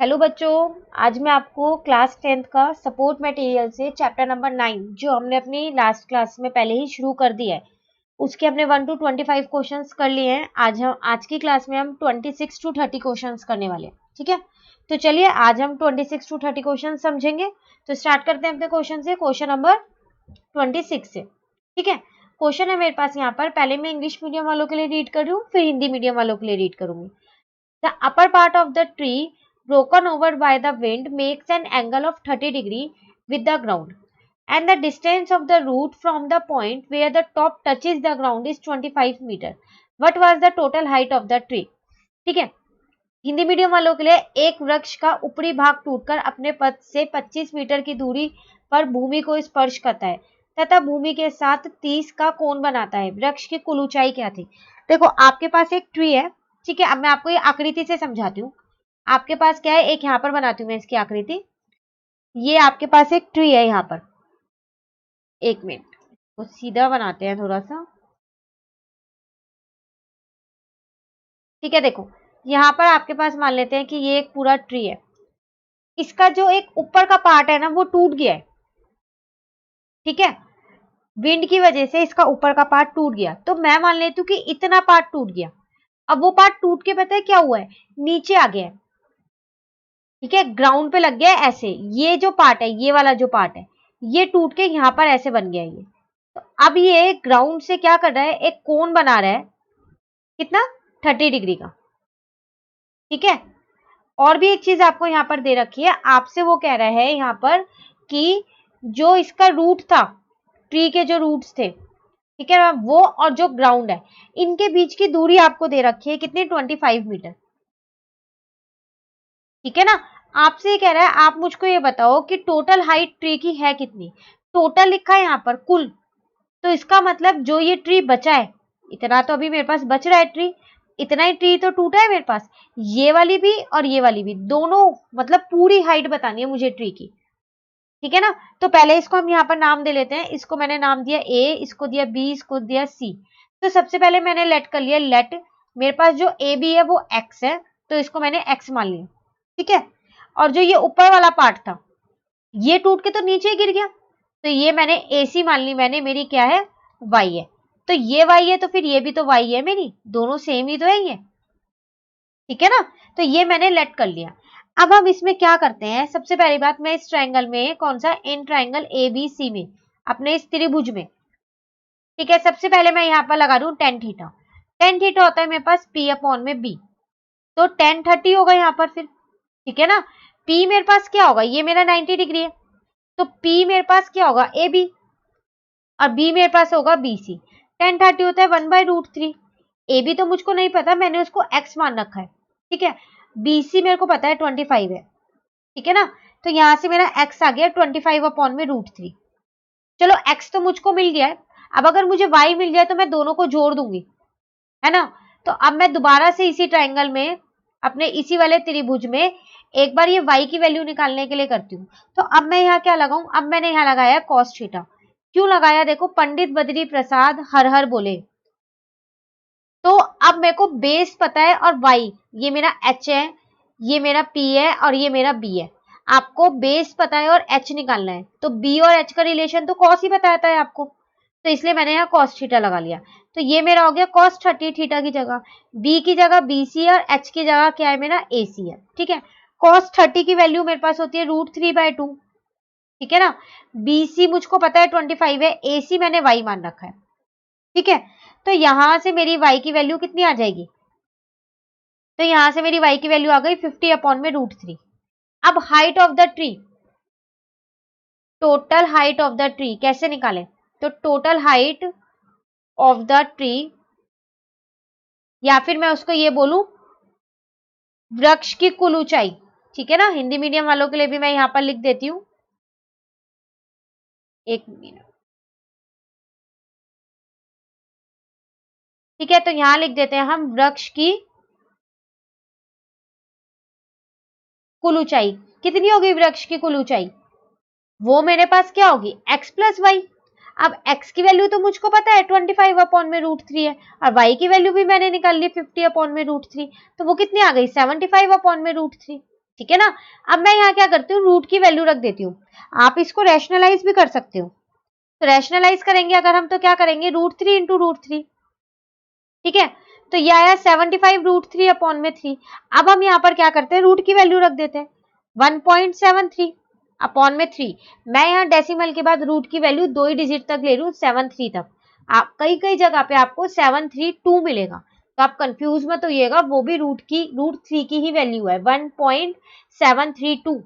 Hello बच्चों, आज मैं आपको क्लास 10th का सपोर्ट मटेरियल से चैप्टर नंबर 9 जो हमने अपनी लास्ट क्लास में पहले ही शुरू कर दिया है, उसके हमने 1 to 25 क्वेश्चंस कर लिए हैं। आज की क्लास में हम 26 to 30 क्वेश्चंस करने वाले हैं। ठीक है, तो चलिए आज हम 26 to 30 क्वेश्चन समझेंगे। तो स्टार्ट करते हैं अपने क्वेश्चन से, क्वेश्चन नंबर 26 से। ठीक है, क्वेश्चन है मेरे पास यहाँ पर। पहले मैं इंग्लिश मीडियम वालों के लिए रीड कर रही हूँ, फिर हिंदी मीडियम वालों के लिए रीड करूंगी। The upper part of the tree broken over by the wind makes an angle of 30 degree with the ground, and the distance of the root from the point where the top touches the ground is 25 meter. What was the total height of the tree? ठीक है, Hindi medium वालों के लिए एक वृक्ष का ऊपरी भाग टूटकर अपने पद से 25 मीटर की दूरी पर भूमि को स्पर्श करता है तथा भूमि के साथ 30 का कोण बनाता है। वृक्ष की कुल ऊंचाई क्या थी? देखो, आपके पास एक ट्री है। ठीक है, अब मैं आपको ये आकृति से समझाती हूँ। आपके पास क्या है, एक यहाँ पर बनाती हूँ मैं इसकी आकृति। ये आपके पास एक ट्री है यहाँ पर। एक मिनट, तो सीधा बनाते हैं थोड़ा सा। ठीक है, देखो यहाँ पर आपके पास मान लेते हैं कि ये एक पूरा ट्री है। इसका जो एक ऊपर का पार्ट है ना, वो टूट गया है। ठीक है, विंड की वजह से इसका ऊपर का पार्ट टूट गया। तो मैं मान लेती हूँ कि इतना पार्ट टूट गया। अब वो पार्ट टूट के पता है क्या हुआ है, नीचे आ गया है। ठीक है, ग्राउंड पे लग गया है ऐसे। ये जो पार्ट है, ये वाला जो पार्ट है, ये टूट के यहाँ पर ऐसे बन गया है ये। तो अब ये ग्राउंड से क्या कर रहा है, एक कोण बना रहा है। कितना? 30 डिग्री का। ठीक है, और भी एक चीज आपको यहाँ पर दे रखी है। आपसे वो कह रहा है यहाँ पर कि जो इसका रूट था, ट्री के जो रूट्स थे, ठीक है, वो और जो ग्राउंड है, इनके बीच की दूरी आपको दे रखी है कितनी? 25 मीटर। ठीक है ना, आपसे ये कह रहा है आप मुझको ये बताओ कि टोटल हाइट ट्री की है कितनी। टोटल लिखा है यहाँ पर कुल, तो इसका मतलब जो ये ट्री बचा है, इतना तो अभी मेरे पास बच रहा है ट्री, इतना ही ट्री तो टूटा है मेरे पास। ये वाली भी और ये वाली भी, दोनों मतलब पूरी हाइट बतानी है मुझे ट्री की। ठीक है ना, तो पहले इसको हम यहाँ पर नाम दे लेते हैं। इसको मैंने नाम दिया ए, इसको दिया बी, इसको दिया सी। तो सबसे पहले मैंने लेट कर लिया लेट। मेरे पास जो ए बी है वो एक्स है, तो इसको मैंने एक्स मान लिया। ठीक है, और जो ये ऊपर वाला पार्ट था, ये टूट के तो नीचे ही गिर गया, तो ये मैंने AC मान ली। मैंने, मेरी क्या है, Y है। तो ये Y है, तो फिर ये भी तो Y है मेरी, दोनों सेम ही तो है ये। ठीक है ना, तो ये मैंने लेट कर लिया। अब हम इसमें क्या करते हैं, सबसे पहली बात, मैं इस ट्रायंगल में, कौन सा, इन ट्रायंगल ABC में, अपने इस त्रिभुज में, ठीक है, सबसे पहले मैं यहाँ पर लगा दूं tan थीटा। tan थीटा होता है मेरे पास P अपॉन में B, तो tan 30 होगा यहाँ पर फिर। ठीक है ना, P मेरे पास क्या होगा, ये मेरा 90 डिग्री है, तो P मेरे पास क्या होगा, AB, और B मेरे पास होगा BC। tan 30 होता है 1/√3। AB तो मुझको नहीं पता, मैंने उसको x मान रखा है। ठीक है, BC मेरे को पता है 25 है। ठीक है ना, तो यहां से मेरा x आ गया 25 अपॉन में √3। चलो, x तो मुझको मिल गया है। अब अगर मुझे y मिल जाए तो मैं दोनों को जोड़ दूंगी, है ना। तो अब मैं दोबारा से इसी ट्रायंगल में, अपने इसी वाले त्रिभुज में, एक बार ये y की वैल्यू निकालने के लिए करती हूँ। तो अब मैं यहाँ क्या लगाऊं, अब मैंने यहाँ लगाया cos थीटा। क्यों लगाया, देखो, पंडित बद्री प्रसाद हर हर बोले। तो अब मेरे को बेस पता है, और y, ये मेरा h है, ये मेरा p है, और ये मेरा b है। आपको बेस पता है और h निकालना है, तो b और h का रिलेशन तो cos ही बताता है आपको, तो इसलिए मैंने यहाँ cos थीटा लगा लिया। तो ये मेरा हो गया cos 30 थीटा की जगह, b की जगह bc और h की जगह क्या है, मेरा ac है। ठीक है, cos 30 की वैल्यू मेरे पास होती है √3/2। ठीक है ना, bc मुझको पता है 25 है, ac मैंने y मान रखा है। ठीक है, तो यहां से मेरी y की वैल्यू कितनी आ जाएगी, तो यहां से मेरी y की वैल्यू आ गई 50 अपॉन में √3। अब height of the tree, total height of the tree कैसे निकालें, तो total height of the tree, या फिर मैं उसको ये बोलूं, वृक्ष की कुल ऊंचाई। ठीक है ना, हिंदी मीडियम वालों के लिए भी मैं यहां पर लिख देती हूं, एक मिनट। ठीक है, तो यहां लिख देते हैं हम वृक्ष की कुल ऊंचाई। कितनी होगी वृक्ष की कुल ऊंचाई, वो मेरे पास क्या होगी, x प्लस वाई। अब x की वैल्यू तो मुझको पता है 25 अपॉन में √3 है, और y की वैल्यू भी मैंने निकाल ली 50 अपॉन में √3, तो वो कितनी आ गई, 75 अपॉन में √3। ठीक है ना। अब मैं यहाँ क्या करती हूँ, रूट की वैल्यू रख देती हूँ। आप इसको रैशनलाइज भी कर सकते हो। तो रैशनलाइज करेंगे अगर हम, तो क्या करेंगे, √3 इंटू √3। ठीक है, तो ये आया 75 √3 अपॉन में 3। अब हम यहाँ पर क्या करते हैं, रूट की वैल्यू रख देते हैं 1.73 अपॉन में 3। मैं यहाँ डेसिमल के बाद रूट की वैल्यू 2 ही डिजिट तक ले रही हूँ, 73 तक। आप कई कई जगह पे आपको 732 मिलेगा, तो आप कंफ्यूज मत होइएगा, वो भी √3 की ही वैल्यू है 1.732।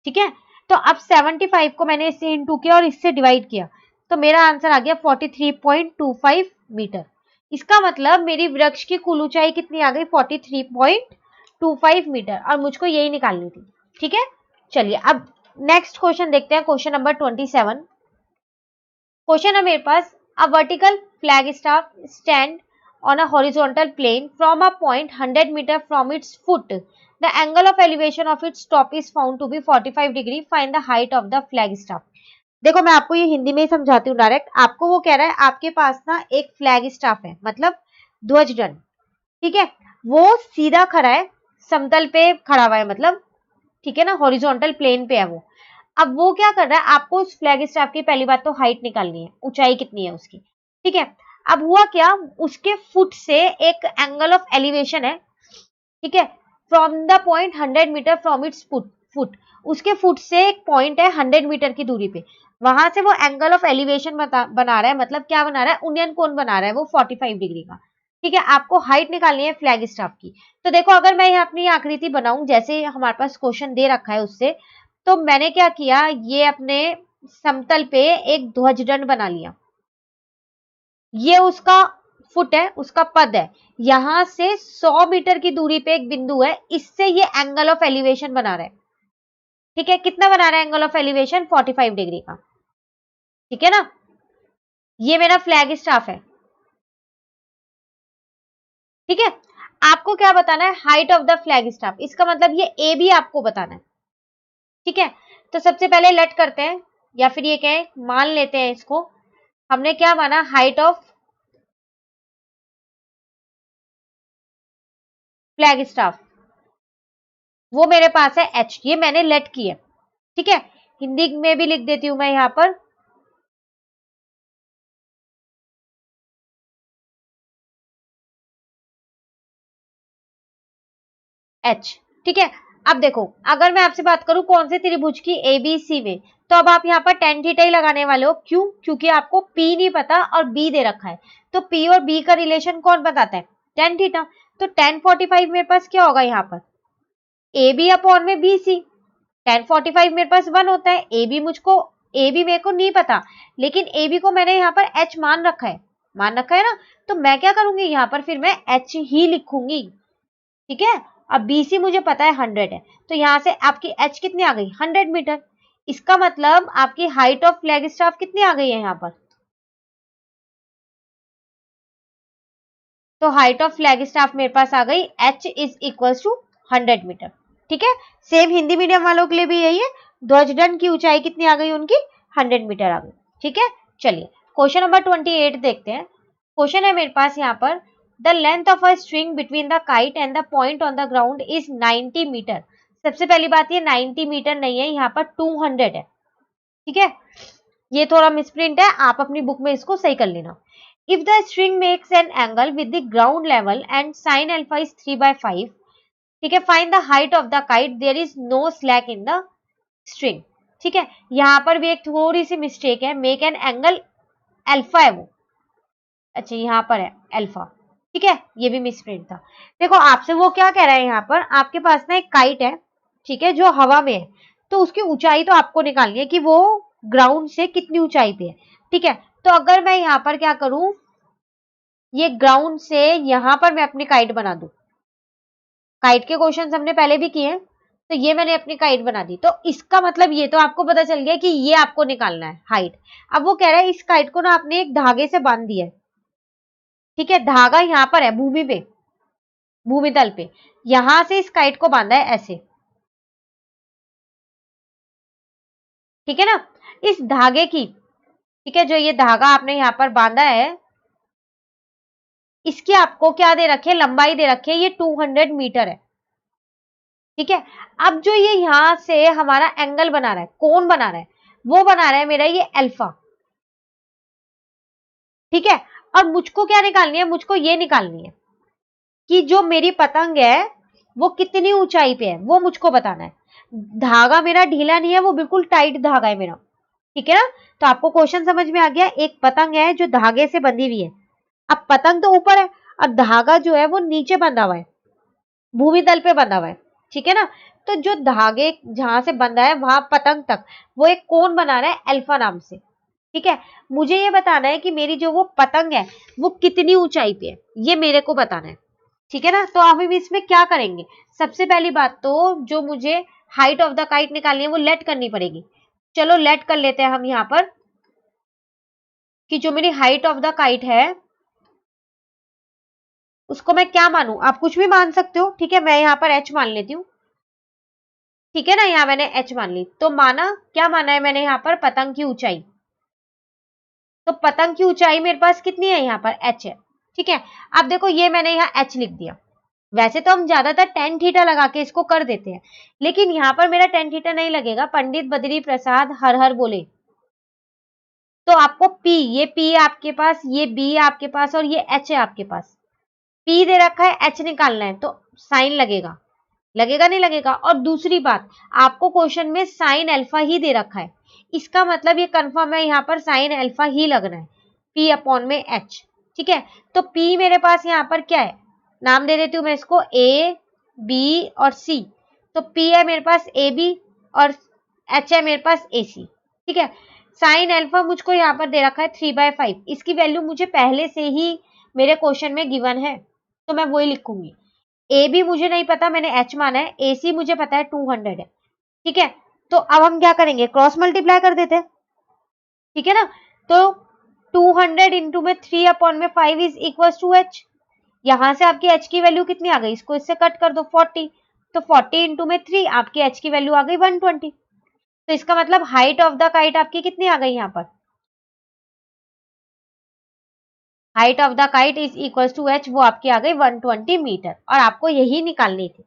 ठीक है, तो अब 75 को मैंने इससे इंटू किया और इससे डिवाइड किया, तो मेरा आंसर आ गया 43.25 मीटर। इसका मतलब मेरी वृक्ष की कुल ऊंचाई कितनी आ गई, 43.25 मीटर, और मुझको यही निकालनी थी। ठीक है, चलिए अब नेक्स्ट क्वेश्चन देखते हैं, क्वेश्चन नंबर 27। क्वेश्चन है मेरे पास, a vertical flag staff stand on a horizontal plane from a point 100 meter from its foot. The angle of elevation of its top is found to be 45 degree. Find the height of the flag staff. देखो मैं आपको ये हिंदी में ही समझाती हूँ direct. आपको वो कह रहा है, आपके पास ना एक फ्लैग स्टाफ है, मतलब ध्वज दंड। ठीक है, वो सीधा खड़ा है, समतल पे खड़ा हुआ है, मतलब ठीक है ना, हॉरिजॉन्टल प्लेन पे है वो। अब वो क्या कर रहा है, आपको उस फ्लैग स्टाफ की पहली बात तो हाइट निकालनी है, ऊंचाई कितनी है उसकी। ठीक है, अब हुआ क्या, उसके फुट से एक एंगल ऑफ एलिवेशन है। ठीक है, from the point 100 metre from its foot, उसके फुट से एक पॉइंट है 100 मीटर की दूरी पे, वहां से वो एंगल ऑफ एलिवेशन बना रहा है, मतलब क्या बना रहा है, उन्नयन कोण बना रहा है वो 45 डिग्री का। ठीक है, आपको हाइट निकालनी है फ्लैग स्टाफ की। तो देखो अगर मैं यहाँ अपनी आकृति बनाऊं, जैसे हमारे पास क्वेश्चन दे रखा है उससे, तो मैंने क्या किया, ये अपने समतल पे एक ध्वजदंड बना लिया। ये उसका फुट है, उसका पद है, यहां से 100 मीटर की दूरी पे एक बिंदु है, इससे ये एंगल ऑफ एलिवेशन बना रहा है। ठीक है, कितना बना रहा है एंगल ऑफ एलिवेशन, 45 डिग्री का। ठीक है ना, ये मेरा फ्लैग स्टाफ है। ठीक है, आपको क्या बताना है, height of the flag staff, इसका मतलब ये ए भी आपको बताना है। ठीक है, तो सबसे पहले लेट करते हैं, या फिर ये कहें मान लेते हैं इसको, हमने क्या माना, हाइट ऑफ फ्लैग स्टाफ, वो मेरे पास है एच, ये मैंने लेट की है। ठीक है, हिंदी में भी लिख देती हूं मैं यहां पर, एच। ठीक है, अब देखो अगर मैं आपसे बात करूं कौन से त्रिभुज की, एबीसी में, तो अब आप यहाँ पर टेन थीटा ही लगाने वाले हो। क्यों, क्योंकि आपको पी नहीं पता और बी दे रखा है, तो पी और बी का रिलेशन कौन बताता है, टेन थीटा। तो 1045 मेरे पास क्या होगा यहाँ पर, ए बी अपॉन में बी सी। 1045 मेरे पास 1 होता है, ए बी मेरे को नहीं पता, लेकिन ए बी को मैंने यहाँ पर एच मान रखा है ना, तो मैं क्या करूंगी यहाँ पर, फिर मैं एच ही लिखूंगी। ठीक है, अब बीसी मुझे पता है 100 है, तो यहां से आपकी एच कितनी आ गई, 100 मीटर। इसका मतलब आपकी हाइट ऑफ फ्लैग स्टाफ कितनी आ गई है यहाँ पर, तो हाइट ऑफ फ्लैग स्टाफ मेरे पास आ गई, H is equal to 100 metre. ठीक है, सेम हिंदी मीडियम वालों के लिए भी यही है, ध्वजदंड की ऊंचाई कितनी आ गई उनकी, 100 मीटर आ गई। ठीक है, चलिए क्वेश्चन नंबर 28 देखते हैं। क्वेश्चन है मेरे पास यहाँ पर, the length of a string between the kite and the point on the ground is 90 metre. सबसे पहली बात, ये 90 मीटर नहीं है, यहाँ पर 200 है। ठीक है, ये थोड़ा मिसप्रिंट है, आप अपनी बुक में इसको सही कर लेना। If the string makes an angle with the ground level and sin alpha is 3/5, ठीक है, find the height of the kite, there is no slack in the string। ठीक है, यहां पर भी एक थोड़ी सी मिस्टेक है, मेक एन एंगल अल्फा है वो, अच्छा यहाँ पर है अल्फा। ठीक है, ये भी मिसप्रिंट था। देखो आपसे वो क्या कह रहा है यहाँ पर, आपके पास ना एक काइट है, ठीक है, जो हवा में है, तो उसकी ऊंचाई तो आपको निकालनी है कि वो ग्राउंड से कितनी ऊंचाई पे है। ठीक है, तो अगर मैं यहाँ पर क्या करूं, ये ग्राउंड से यहां पर मैं अपनी काइट बना दूं, काइट के क्वेश्चन हमने पहले भी किए हैं, तो ये मैंने अपनी काइट बना दी, तो इसका मतलब ये तो आपको पता चल गया कि ये आपको निकालना है हाइट। अब वो कह रहा है इस काइट को ना आपने एक धागे से बांध दिया है। ठीक है, धागा यहाँ पर है भूमि पे, भूमि तल पे, यहां से इस काइट को बांधा है ऐसे। ठीक है ना, इस धागे की, ठीक है, जो ये धागा आपने यहाँ पर बांधा है, इसकी आपको क्या दे रखे, लंबाई दे रखी है, ये 200 मीटर है। ठीक है। अब जो ये यहां से हमारा एंगल बना रहा है, कोण बना रहा है, वो बना रहा है मेरा ये अल्फा। ठीक है। और मुझको क्या निकालनी है, मुझको ये निकालनी है कि जो मेरी पतंग है वो कितनी ऊंचाई पे है, वो मुझको बताना है। धागा मेरा ढीला नहीं है, वो बिल्कुल टाइट धागा है मेरा। ठीक है ना। तो आपको क्वेश्चन समझ में आ गया। एक पतंग है जो धागे से बंधी हुई है। अब पतंग तो ऊपर है और धागा जो है वो नीचे बंधा हुआ है, भूमि तल पे बंधा हुआ है। ठीक है ना। तो जो धागे जहां से बंधा है वहां पतंग तक वो एक कोण बना रहा है अल्फा नाम से। ठीक है। मुझे ये बताना है कि मेरी जो वो पतंग है वो कितनी ऊंचाई पे है, ये मेरे को बताना है। ठीक है ना। तो अब हम इसमें क्या करेंगे, सबसे पहली बात तो जो मुझे हाइट ऑफ द काइट निकालनी है वो लेट करनी पड़ेगी। चलो लेट कर लेते हैं हम यहाँ पर कि जो मेरी हाइट ऑफ द काइट है उसको मैं क्या मानूं, आप कुछ भी मान सकते हो। ठीक है, मैं यहाँ पर एच मान लेती हूँ। ठीक है ना, यहाँ मैंने एच मान ली। तो माना, क्या माना है मैंने यहाँ पर, पतंग की ऊंचाई। तो पतंग की ऊंचाई मेरे पास कितनी है, यहाँ पर एच है। ठीक है। अब देखो ये मैंने यहाँ एच लिख दिया। वैसे तो हम ज्यादातर टेन थीटा लगा के इसको कर देते हैं, लेकिन यहाँ पर मेरा टेन थीटा नहीं लगेगा। पंडित बद्री प्रसाद हर हर बोले। तो आपको पी, ये पी आपके पास, ये बी आपके पास और ये एच है आपके पास। पी दे रखा है, एच निकालना है, तो साइन लगेगा। लगेगा नहीं लगेगा। और दूसरी बात, आपको क्वेश्चन में साइन अल्फा ही दे रखा है, इसका मतलब ये कंफर्म है यहाँ पर साइन अल्फा ही लगना है, पी अपॉन में एच। ठीक है। तो पी मेरे पास यहाँ पर क्या है, नाम दे देती हूँ मैं इसको ए बी और सी। तो पी है मेरे पास ए बी और एच है मेरे पास ए सी। ठीक है। साइन अल्फा मुझको यहाँ पर दे रखा है 3/5, इसकी वैल्यू मुझे पहले से ही मेरे क्वेश्चन में गिवन है, तो मैं वही लिखूंगी। ए बी मुझे नहीं पता, मैंने एच माना है। ए सी मुझे पता है 200 है। ठीक है। तो अब हम क्या करेंगे, क्रॉस मल्टीप्लाई कर देते हैं। ठीक है ना। तो 200 इंटू में 3/5 इज इक्वल टू एच। यहां से आपकी एच की वैल्यू कितनी आ गई, इसको इससे कट कर दो 40। तो 40 इंटू में 3, आपकी एच की वैल्यू आ गई 120। तो इसका मतलब हाइट ऑफ द काइट आपकी कितनी आ गई, यहाँ पर height of the kite is equal to H, वो आपकी आ गई 120 मीटर, और आपको यही निकालनी थी।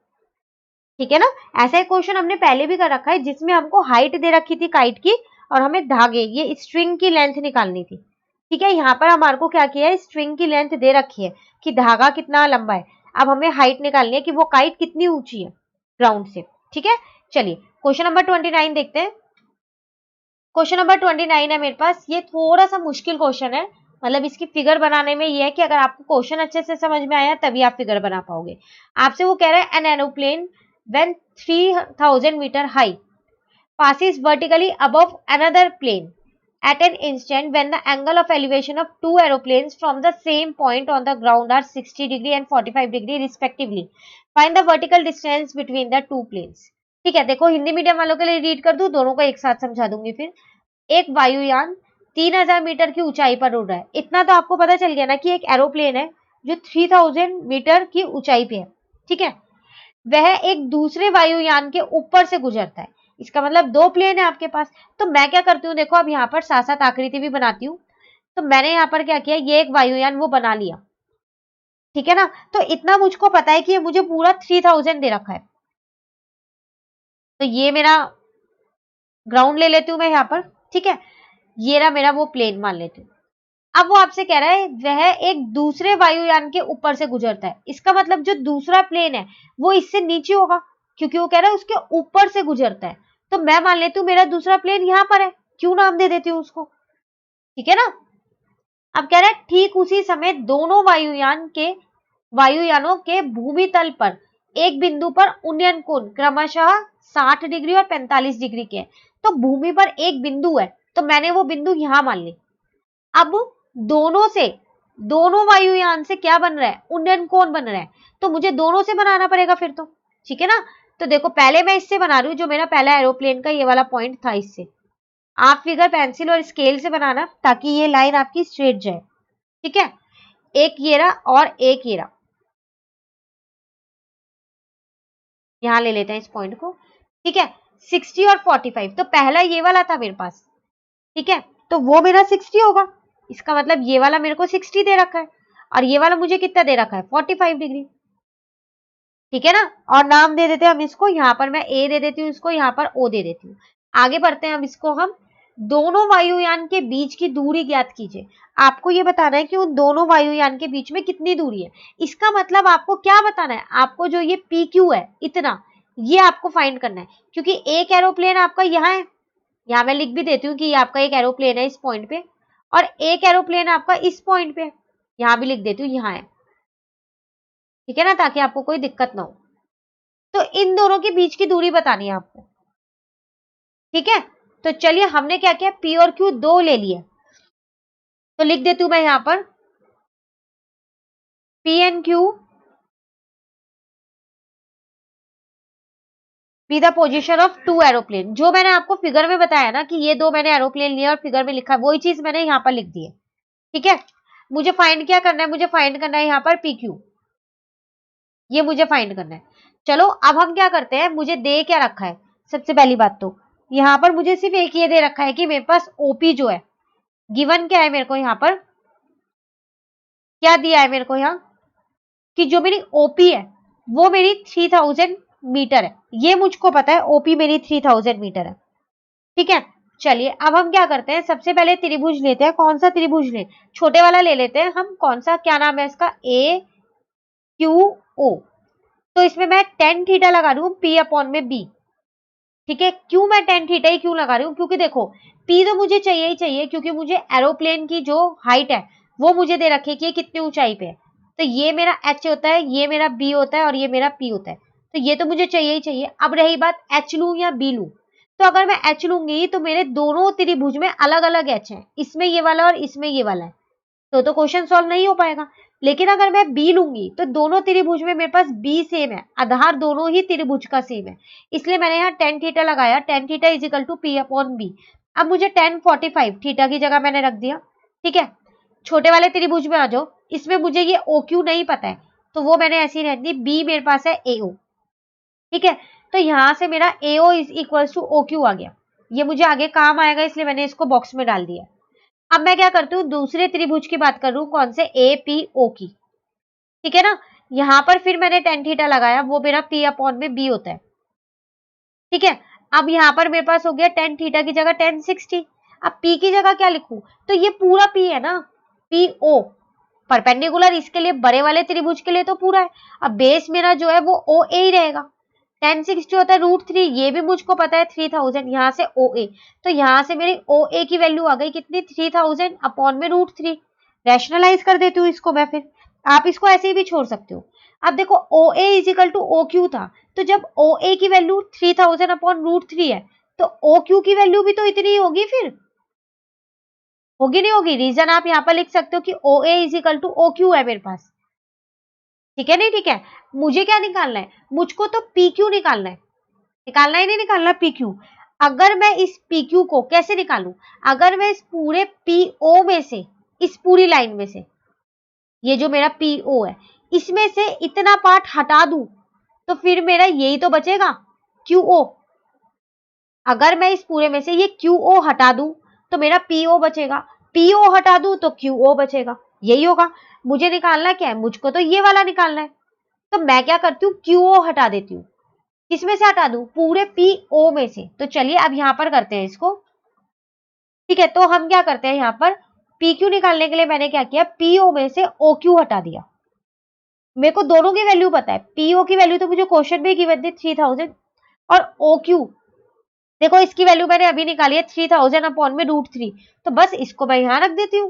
ठीक है ना। ऐसा एक क्वेश्चन हमने पहले भी कर रखा है जिसमें हमको हाइट दे रखी थी काइट की और हमें धागे, ये स्ट्रिंग की लेंथ निकालनी थी। ठीक है। यहाँ पर हमारे को क्या किया है, स्ट्रिंग की लेंथ दे रखी है कि धागा कितना लंबा है। अब हमें हाइट निकालनी है कि वो काइट कितनी ऊंची है ग्राउंड से। ठीक है। चलिए क्वेश्चन नंबर 29 देखते हैं। क्वेश्चन नंबर 29 है मेरे पास, ये थोड़ा सा मुश्किल क्वेश्चन है। मतलब इसकी फिगर बनाने में ये है कि अगर आपको क्वेश्चन अच्छे से समझ में आया तभी आप फिगर बना पाओगे। आपसे वो कह रहा है an aeroplane when 3000 meter high passes vertically above another plane at an instant when the angle of elevation of two aeroplanes from the same point on the ground are 60° and 45° respectively. Find the vertical distance between the two planes. ठीक है। देखो Hindi medium वालों के लिए read कर दूं, दोनों को एक साथ समझा दूंगी फिर। एक वायुयान 3000 मीटर की ऊंचाई पर उड़ रहा है। इतना तो आपको पता चल गया ना कि एक एरोप्लेन है जो 3000 मीटर की ऊंचाई पे है। ठीक है। वह एक दूसरे वायुयान के ऊपर से गुजरता है। इसका मतलब दो प्लेन है आपके पास। तो मैं क्या करती हूँ, देखो अब यहाँ पर साथ साथ आकृति भी बनाती हूँ। तो मैंने यहाँ पर क्या किया, ये एक वायुयान वो बना लिया। ठीक है ना। तो इतना मुझको पता है कि ये मुझे पूरा 3000 दे रखा है। तो ये मेरा ग्राउंड ले लेती हूँ मैं यहाँ पर। ठीक है। ये रहा मेरा वो प्लेन मान लेती हूँ। अब वो आपसे कह रहा है वह एक दूसरे वायुयान के ऊपर से गुजरता है। इसका मतलब जो दूसरा प्लेन है वो इससे नीचे होगा, क्योंकि वो कह रहा है उसके ऊपर से गुजरता है। तो मैं मान लेती हूँ मेरा दूसरा प्लेन यहाँ पर है, क्यों नाम दे देती हूँ उसको। ठीक है ना। अब कह रहा है ठीक उसी समय दोनों वायुयानों के भूमि तल पर एक बिंदु पर उन्नयन कोण क्रमशः 60 डिग्री और 45 डिग्री के हैं। तो भूमि पर एक बिंदु है, तो मैंने वो बिंदु यहां मान ली। अब दोनों वायुयान से क्या बन रहा है, उन्नयन कोण बन रहा है। तो मुझे दोनों से बनाना पड़ेगा फिर तो। ठीक है ना। तो देखो पहले मैं इससे बना रही हूँ, जो मेरा पहला एरोप्लेन का ये वाला पॉइंट था, इससे। आप फिगर पेंसिल और स्केल से बनाना ताकि ये लाइन आपकी स्ट्रेट जाए। ठीक है। एक ये रहा और एक ये रहा, यहां ले लेते हैं इस पॉइंट को। ठीक है। 60 और 45, तो पहला ये वाला था मेरे पास। ठीक है। तो वो मेरा 60 होगा। इसका मतलब ये वाला मेरे को 60 दे रखा है और ये वाला मुझे कितना दे रखा है, 45 डिग्री। ठीक है ना। और नाम दे देते हैं हम इसको, यहाँ पर मैं ए दे देती हूँ इसको, यहाँ पर ओ दे देती हूँ। आगे बढ़ते हैं हम इसको, हम दोनों वायुयान के बीच की दूरी ज्ञात कीजिए। आपको ये बताना है कि उन दोनों वायुयान के बीच में कितनी दूरी है। इसका मतलब आपको क्या बताना है, आपको जो ये पी क्यू है इतना, ये आपको फाइंड करना है। क्योंकि एक एरोप्लेन आपका यहाँ है, यहाँ मैं लिख भी देती हूँ कि ये आपका एक एरोप्लेन है इस पॉइंट पे, और एक एरोप्लेन आपका इस पॉइंट पे, यहाँ भी लिख देती हूँ यहाँ है। ठीक है ना, ताकि आपको कोई दिक्कत ना हो। तो इन दोनों के बीच की दूरी बतानी है आपको। ठीक है, तो चलिए हमने क्या किया, पी और क्यू दो ले लिए, तो लिख देती हूं मैं यहां पर P and Q be the position of two aeroplane. जो मैंने आपको फिगर में बताया ना कि ये दो मैंने एरोप्लेन लिया और फिगर में लिखा, वही चीज मैंने यहाँ पर लिख दी है। ठीक है, मुझे फाइंड क्या करना है, मुझे फाइंड करना है यहाँ पर पी क्यू, ये मुझे फाइंड करना है। चलो अब हम क्या करते हैं, मुझे दे क्या रखा है, सबसे पहली बात तो यहाँ पर मुझे सिर्फ एक ये दे रखा है कि मेरे पास ओपी जो है, गिवन क्या है मेरे को यहाँ पर, क्या दिया है मेरे को यहाँ कि जो मेरी ओपी है वो मेरी 3000 मीटर है। ये मुझको पता है, ओपी मेरी 3000 मीटर है। ठीक है, चलिए अब हम क्या करते हैं, सबसे पहले त्रिभुज लेते हैं। कौन सा त्रिभुज लें, छोटे वाला ले लेते हैं हम। कौन सा, क्या नाम है इसका, ए क्यू ओ। तो इसमें मैं टेन थीटा लगा रही हूँ पी अपॉन में बी। ठीक है, क्यों मैं टेन थीटा ही क्यों लगा रही हूँ, क्योंकि देखो पी तो मुझे चाहिए ही चाहिए, क्योंकि मुझे एरोप्लेन की जो हाइट है वो मुझे दे रखी है कि ये कितनी ऊंचाई पे है। तो ये मेरा एच होता है, ये मेरा बी होता है और ये मेरा पी होता है। तो ये तो मुझे चाहिए ही चाहिए। अब रही बात एच लूं या बी लूं, तो अगर मैं एच लूंगी तो मेरे दोनों त्रिभुज में अलग अलग एच है, इसमें ये वाला और इसमें ये वाला है, तो क्वेश्चन सॉल्व नहीं हो पाएगा। लेकिन अगर मैं बी लूंगी तो दोनों त्रिभुज में मेरे पास बी सेम है, आधार दोनों ही त्रिभुज का सेम है, इसलिए मैंने यहाँ टेन थीटा लगाया। Tan theta is equal to P upon B. अब मुझे टेन 45 थीटा की जगह मैंने रख दिया। ठीक है, छोटे वाले त्रिभुज में आ जाओ, इसमें मुझे ये ओ क्यू नहीं पता है, तो वो मैंने ऐसी रह दी, बी मेरे पास है ए ओ। ठीक है, तो यहाँ से मेरा A O is equal to O Q आ गया। ये मुझे आगे काम आएगा, इसलिए मैंने इसको बॉक्स में डाल दिया। अब मैं क्या करती हूँ, दूसरे त्रिभुज की बात कर रही हूँ, कौन से, ए पी ओ की। ठीक है ना, यहां पर फिर मैंने टेन थीटा लगाया, वो मेरा पी अपॉन में बी होता है। ठीक है, अब यहां पर मेरे पास हो गया टेन थीटा की जगह टेन 60। अब पी की जगह क्या लिखूं, तो ये पूरा पी है ना, पी ओ परपेंडिकुलर, इसके लिए बड़े वाले त्रिभुज के लिए तो पूरा है। अब बेस मेरा जो है वो ओ ए ही रहेगा। टेन 60 होता है √3, ये भी मुझको पता है 3000, यहाँ से ओ ए, तो यहाँ से मेरी ओ ए की वैल्यू आ गई कितनी, 3000 अपॉन में √3। रैशनलाइज कर देती हूँ इसको मैं, फिर आप इसको ऐसे ही भी छोड़ सकते हो। अब देखो O A is equal to O Q था, तो जब ओ ए की वैल्यू 3000 अपॉन √3 है, तो ओ क्यू की वैल्यू भी तो इतनी ही होगी, फिर होगी नहीं होगी। रीजन आप यहाँ पर लिख सकते हो कि O A is equal to O Q है मेरे पास। ठीक है, नहीं ठीक है, मुझे क्या निकालना है, मुझको तो पी क्यू निकालना है, निकालना ही नहीं निकालना पी क्यू। अगर मैं इस पी क्यू को कैसे निकालूं, अगर मैं इस पूरे पी ओ में से, इस पूरी लाइन में से, ये जो मेरा पी ओ है, इसमें से इतना पार्ट हटा दूं, तो फिर मेरा यही तो बचेगा, क्यू ओ। अगर मैं इस पूरे में से ये क्यू ओ हटा दूं तो मेरा पी ओ बचेगा, पी ओ हटा दूं तो क्यू ओ बचेगा, यही होगा। मुझे निकालना क्या है, मुझको तो ये वाला निकालना है। तो मैं क्या करती हूँ, क्यू ओ हटा देती हूँ। किसमें से हटा दूं, पूरे पी ओ में से। तो चलिए अब यहां पर करते हैं इसको। ठीक है, तो हम क्या करते हैं, यहाँ पर पी क्यू निकालने के लिए मैंने क्या किया, पी ओ में से ओ क्यू हटा दिया। मेरे को दोनों की वैल्यू पता है, पीओ की वैल्यू तो मुझे क्वेश्चन में गिवन थी 3000, और ओ क्यू देखो इसकी वैल्यू मैंने अभी निकाली है 3000 अपॉन में √3, तो बस इसको मैं यहां रख देती हूँ।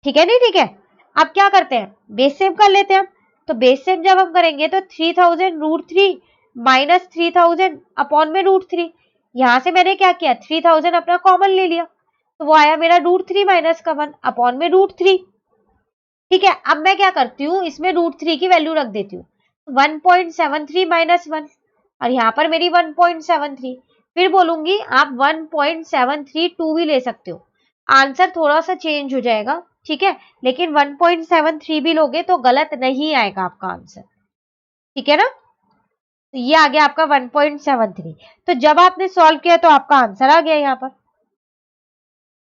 ठीक है, नहीं ठीक है। अब क्या करते हैं, बेस सेम कर लेते हैं हम। तो बेस सेम जब हम करेंगे तो 3000 √3 माइनस 3000 अपॉन में √3, यहां से मैंने क्या किया, 3000 अपना कॉमन ले लिया, तो वो आया मेरा √3 माइनस का 1 अपॉन में √3। ठीक है, अब मैं क्या करती हूँ, इसमें √3 की वैल्यू रख देती हूँ, 1.73 माइनस 1, और यहाँ पर मेरी 1.73। फिर बोलूंगी आप 1.732 भी ले सकते हो, आंसर थोड़ा सा चेंज हो जाएगा। ठीक है, लेकिन 1.73 भी लोगे तो गलत नहीं आएगा आपका आंसर। ठीक है ना, तो ये आ गया आपका 1.73। तो जब आपने सॉल्व किया तो आपका आंसर आ गया यहाँ पर।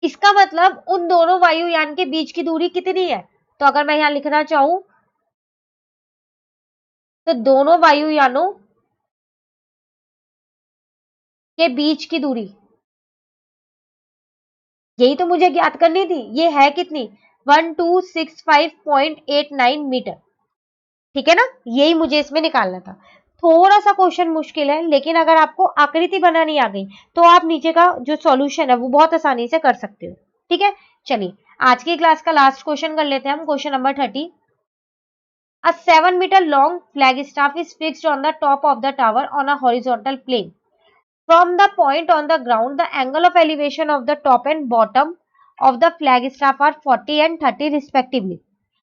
इसका मतलब उन दोनों वायुयान के बीच की दूरी कितनी है, तो अगर मैं यहाँ लिखना चाहूं तो दोनों वायुयानों के बीच की दूरी, यही तो मुझे ज्ञात करनी थी। ये है कितनी? 1265.89 मीटर। ठीक है ना, यही मुझे इसमें निकालना था। थोड़ा सा क्वेश्चन मुश्किल है, लेकिन अगर आपको आकृति बनानी आ गई तो आप नीचे का जो सॉल्यूशन है वो बहुत आसानी से कर सकते हो। ठीक है, चलिए आज की क्लास का लास्ट क्वेश्चन कर लेते हैं हम, question number 30। A 7 meter long flagstaff is fixed on the top of the tower on a horizontal plane. From the point on the ground, the angle of elevation of the top and bottom of the flagstaff are 40 and 30 respectively.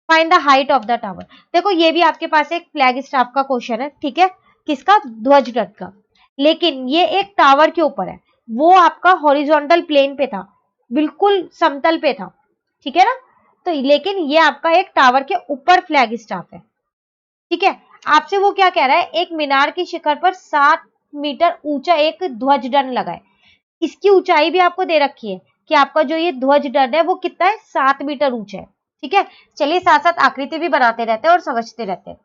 Find the height of the tower. देखो ये भी आपके पास एक flag staff का question है, ठीक है, किसका? ध्वज रथ का। लेकिन ये एक टावर के ऊपर है, वो आपका हॉरिजॉन्टल प्लेन पे था, बिल्कुल समतल पे था, ठीक है ना। तो लेकिन ये आपका एक टावर के ऊपर फ्लैग स्टाफ है, ठीक है। आपसे वो क्या कह रहा है? एक मीनार की शिखर पर 7 मीटर ऊंचा एक ध्वज दंड लगा है। इसकी ऊंचाई भी आपको दे रखी है कि आपका जो ये ध्वज दंड है वो कितना है? 7 मीटर ऊंचा है, ठीक है। चलिए साथ साथ आकृति भी बनाते रहते हैं और समझते रहते हैं।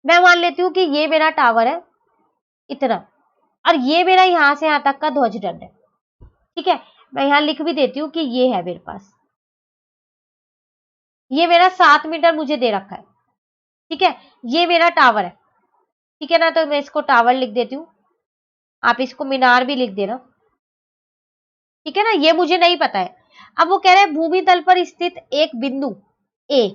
मैं मान लेती हूँ कि ये मेरा टावर है इतना, और ये मेरा यहां से यहां तक का ध्वज दंड है, ठीक है। मैं यहां लिख भी देती हूँ कि ये है मेरे पास, ये मेरा 7 मीटर मुझे दे रखा है, ठीक है। ये मेरा टावर है, ठीक है ना, तो मैं इसको टावर लिख देती हूँ, आप इसको मीनार भी लिख देना, ठीक है ना। ये मुझे नहीं पता है। अब वो कह रहे हैं भूमि तल पर स्थित एक बिंदु ए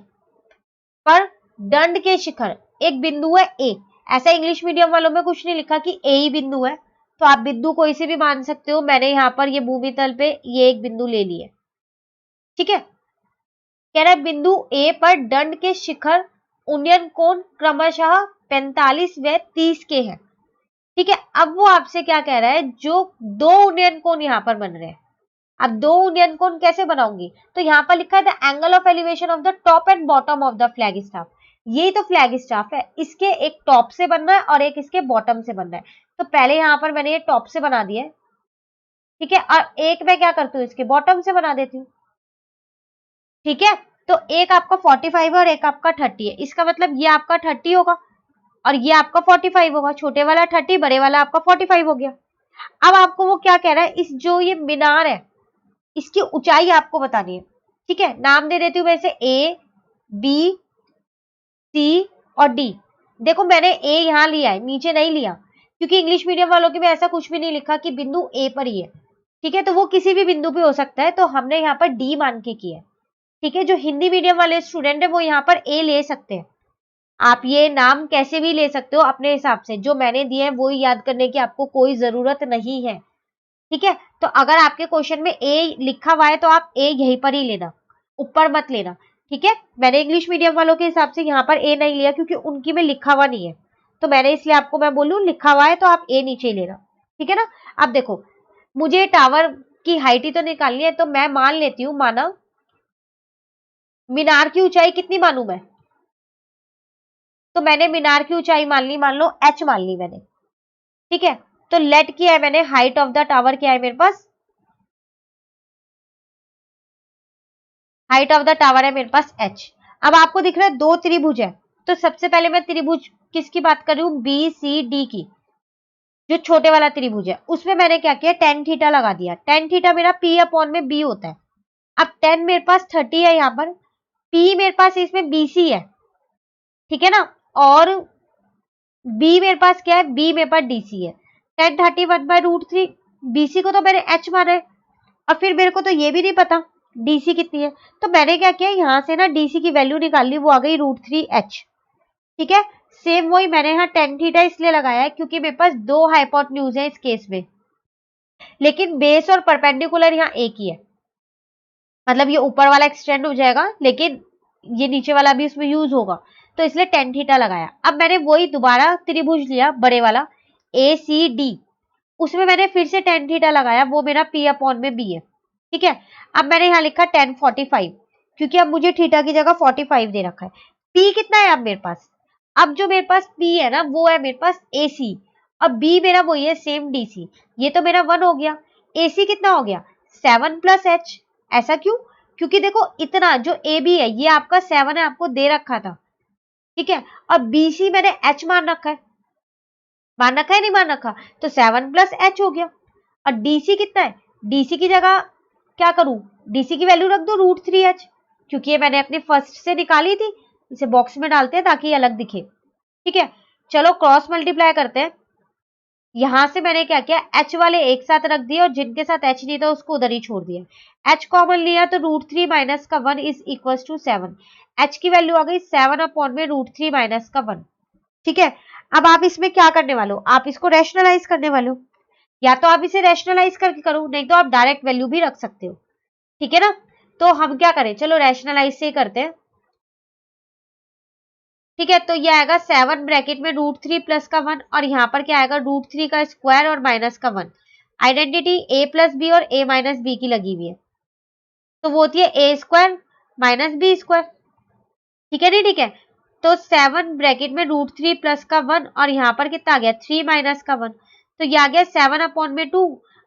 पर दंड के शिखर, एक बिंदु है ए। ऐसा इंग्लिश मीडियम वालों में कुछ नहीं लिखा कि ए ही बिंदु है, तो आप बिंदु कोई से भी मान सकते हो। मैंने यहाँ पर ये भूमि तल पे ये एक बिंदु ले लिया, ठीक है। कह रहा है बिंदु ए पर दंड के शिखर उन्नयन कोण क्रमशः 45 व 30 के हैं, ठीक है। अब वो आपसे क्या कह रहा है? जो दो उन्नयन कोण यहाँ पर बन रहे हैं, अब दो उन्नयन कोण कैसे बनाऊंगी? तो यहाँ पर लिखा है the angle of elevation of the top and bottom of the flag staff. यही तो फ्लैग स्टाफ है, इसके एक टॉप से बनना है और एक इसके बॉटम से बनना है। तो पहले यहाँ पर मैंने ये टॉप से बना दिया है, ठीक है, और एक मैं क्या करती हूँ? इसके बॉटम से बना देती हूँ, ठीक है। तो एक आपका 45 है और एक आपका 30 है, इसका मतलब ये आपका 30 होगा और ये आपका 45 होगा। छोटे वाला 30, बड़े वाला आपका 45 हो गया। अब आपको वो क्या कह रहा है? इस जो ये मीनार है इसकी ऊंचाई आपको बतानी है, ठीक है। नाम दे देती हूँ मैं इसे ए, बी, सी और डी। देखो मैंने ए यहां लिया है, नीचे नहीं लिया, क्योंकि इंग्लिश मीडियम वालों के में ऐसा कुछ भी नहीं लिखा कि बिंदु ए पर ही है, ठीक है। तो वो किसी भी बिंदु पे हो सकता है, तो हमने यहाँ पर डी मान के किया है, ठीक है। जो हिंदी मीडियम वाले स्टूडेंट है वो यहाँ पर ए ले सकते हैं। आप ये नाम कैसे भी ले सकते हो अपने हिसाब से, जो मैंने दिए हैं वो ही याद करने की आपको कोई जरूरत नहीं है, ठीक है। तो अगर आपके क्वेश्चन में ए लिखा हुआ है तो आप ए यहीं पर ही लेना, ऊपर मत लेना, ठीक है। मैंने इंग्लिश मीडियम वालों के हिसाब से यहाँ पर ए नहीं लिया क्योंकि उनकी में लिखा हुआ नहीं है, तो मैंने इसलिए आपको मैं बोलूँ लिखा हुआ है तो आप ए नीचे ही लेना, ठीक है ना। अब देखो मुझे टावर की हाइट ही तो निकालनी है, तो मैं मान लेती हूँ, माना मीनार की ऊंचाई कितनी मानू मैं? तो मैंने मीनार की ऊंचाई मान ली, मान लो एच मान ली मैंने, ठीक है। तो लेट किया है मैंने, हाइट ऑफ द टावर क्या है मेरे पास? हाइट ऑफ द टावर है मेरे पास एच। अब आपको दिख रहा है दो त्रिभुज है, तो सबसे पहले मैं त्रिभुज किसकी बात कर रही हूँ? बी सी डी की। जो छोटे वाला त्रिभुज है उसमें मैंने क्या किया? टेन थीटा लगा दिया। टेन थीटा मेरा पी अपॉन में बी होता है। अब टेन मेरे पास 30 है यहाँ पर, पी मेरे पास इसमें बीसी है, ठीक है ना, और बी मेरे पास क्या है? बी मेरे पास डीसी है। टेन 31/√3, बीसी को तो मैंने एच माना है, और फिर मेरे को तो ये भी नहीं पता डीसी कितनी है, तो मैंने क्या किया? यहाँ से ना डीसी की वैल्यू निकाल ली, वो आ गई √3h, ठीक है। सेम वही मैंने यहाँ टेन थीटा इसलिए लगाया है क्योंकि मेरे पास दो हाइपोटेन्यूज है इस केस में, लेकिन बेस और परपेंडिकुलर यहाँ एक ही है, मतलब ये ऊपर वाला एक्सटेंड हो जाएगा लेकिन ये नीचे वाला भी इसमें यूज होगा, तो इसलिए टेन थीटा लगाया। अब मैंने वही दोबारा त्रिभुज लिया बड़े वाला ए सी डी, उसमें मैंने फिर से टेन थीटा लगाया, वो मेरा पी अपॉन में बी है, ठीक है। अब मैंने यहाँ लिखा 1045, क्योंकि अब मुझे थीटा की जगह 45 दे रखा है। पी कितना है अब मेरे पास? अब जो मेरे पास पी है ना वो है मेरे पास ए सी, अब बी मेरा वही है सेम डी सी, ये तो मेरा 1 हो गया। ए सी कितना हो गया? 7+h। ऐसा क्यों? क्योंकि देखो इतना जो ए बी है ये आपका 7 है, आपको दे रखा था, ठीक है, और BC मैंने h मान रखा है, नहीं मान रखा, तो 7 प्लस h हो गया। और DC कितना है, DC की जगह क्या करूं, DC की वैल्यू रख दो √3h, क्योंकि ये मैंने अपने फर्स्ट से निकाली थी, इसे बॉक्स में डालते हैं ताकि ये अलग दिखे। ठीक है, चलो क्रॉस मल्टीप्लाई करते हैं। यहां से मैंने क्या किया, h वाले एक साथ रख दिए और जिनके साथ h नहीं था उसको उधर ही छोड़ दिया। h कॉमन लिया तो √3 माइनस का 1 इज इक्वल टू 7। h की वैल्यू आ गई 7 अपॉन में √3 माइनस का 1। ठीक है, अब आप इसमें क्या करने वाले हो, आप इसको रैशनलाइज करने वाले हो, या तो आप इसे रैशनलाइज करके करो, नहीं तो आप डायरेक्ट वैल्यू भी रख सकते हो। ठीक है ना, तो हम क्या करें, चलो रैशनलाइज से ही करते हैं। ठीक है, तो ये आएगा 7 ब्रैकेट में √3 प्लस का 1, और यहाँ पर क्या आएगा √3 का स्क्वायर और माइनस का 1। आइडेंटिटी a प्लस बी और a माइनस बी की लगी हुई है, तो वो होती है a square minus B square. ठीक है नहीं, ठीक है, तो 7 ब्रैकेट में √3 प्लस का 1, और यहाँ पर कितना आ गया 3 माइनस का 1, तो ये आ गया 7 अपॉन में 2।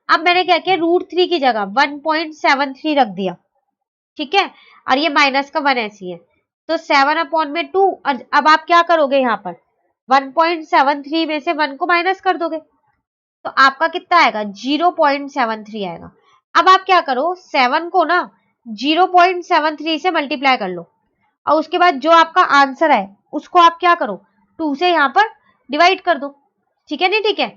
अब मैंने क्या किया, √3 की जगह 1.73 रख दिया। ठीक है, और ये माइनस का 1 ऐसी है, तो 7 अपॉन में 2। और अब आप क्या करोगे, यहाँ पर 1.73 में से 1 को माइनस कर दोगे, तो आपका कितना आएगा 0.73 आएगा। अब आप क्या करो, 7 को ना 0.73 से मल्टीप्लाई कर लो, और उसके बाद जो आपका आंसर है उसको आप क्या करो, 2 से यहाँ पर डिवाइड कर दो। ठीक है नहीं, ठीक है,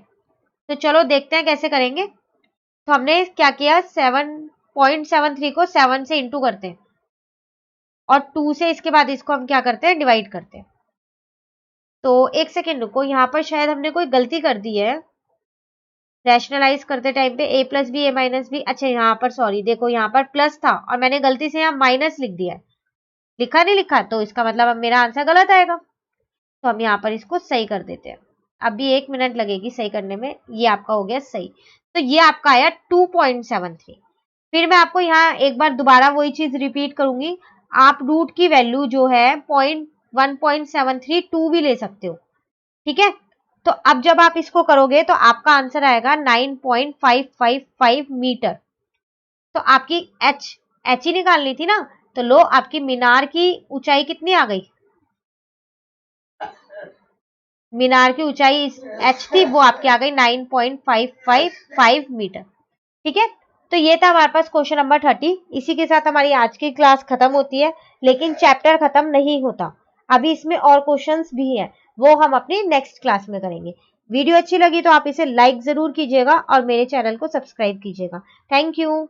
तो चलो देखते हैं कैसे करेंगे। तो हमने क्या किया, 7.73 को 7 से इंटू करते हैं, और 2 से इसके बाद इसको हम क्या करते हैं, डिवाइड करते हैं। तो एक सेकेंड रुको, यहाँ पर शायद हमने कोई गलती कर दी है रैशनलाइज करते टाइम पे, a plus B a minus B, अच्छा यहाँ पर सॉरी, देखो यहाँ पर प्लस था और मैंने गलती से यहाँ माइनस लिख दिया है, लिखा नहीं लिखा, तो इसका मतलब अब मेरा आंसर गलत आएगा, तो हम यहाँ पर इसको सही कर देते हैं। अभी 1 मिनट लगेगी सही करने में, ये आपका हो गया सही, तो ये आपका आया 2.73। फिर मैं आपको यहाँ एक बार दोबारा वही चीज रिपीट करूंगी, आप रूट की वैल्यू जो है 1.732 भी ले सकते हो। ठीक है, तो अब जब आप इसको करोगे तो आपका आंसर आएगा 9.555 मीटर। तो आपकी एच ही निकालनी थी ना, तो लो आपकी मीनार की ऊंचाई कितनी आ गई, मीनार की ऊंचाई एच थी, वो आपकी आ गई 9.555 मीटर। ठीक है, तो ये था हमारे पास क्वेश्चन नंबर 30। इसी के साथ हमारी आज की क्लास खत्म होती है, लेकिन चैप्टर खत्म नहीं होता, अभी इसमें और क्वेश्चंस भी हैं, वो हम अपनी नेक्स्ट क्लास में करेंगे। वीडियो अच्छी लगी तो आप इसे लाइक जरूर कीजिएगा और मेरे चैनल को सब्सक्राइब कीजिएगा। Thank you.